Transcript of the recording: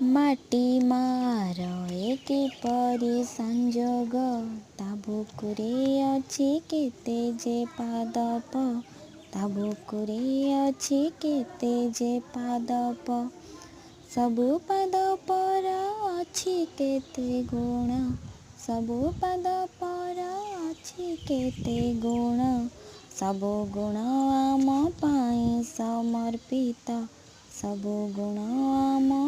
ମାଟି ରହେ କିପରି ସଂଯୋଗ, ତା ବୁକୁରେ ଅଛି କେତେ ଯେ ପାଦପ, ତା ବୁକୁରେ ଅଛି କେତେ ଯେ ପାଦପ। ସବୁ ପାଦପର ଅଛି କେତେ ଗୁଣ, ସବୁ ପାଦପର ଅଛି କେତେ ଗୁଣ। ସବୁ ଗୁଣ ଆମ ପାଇଁ ସମର୍ପିତ, ସବୁ ଗୁଣ ଆମ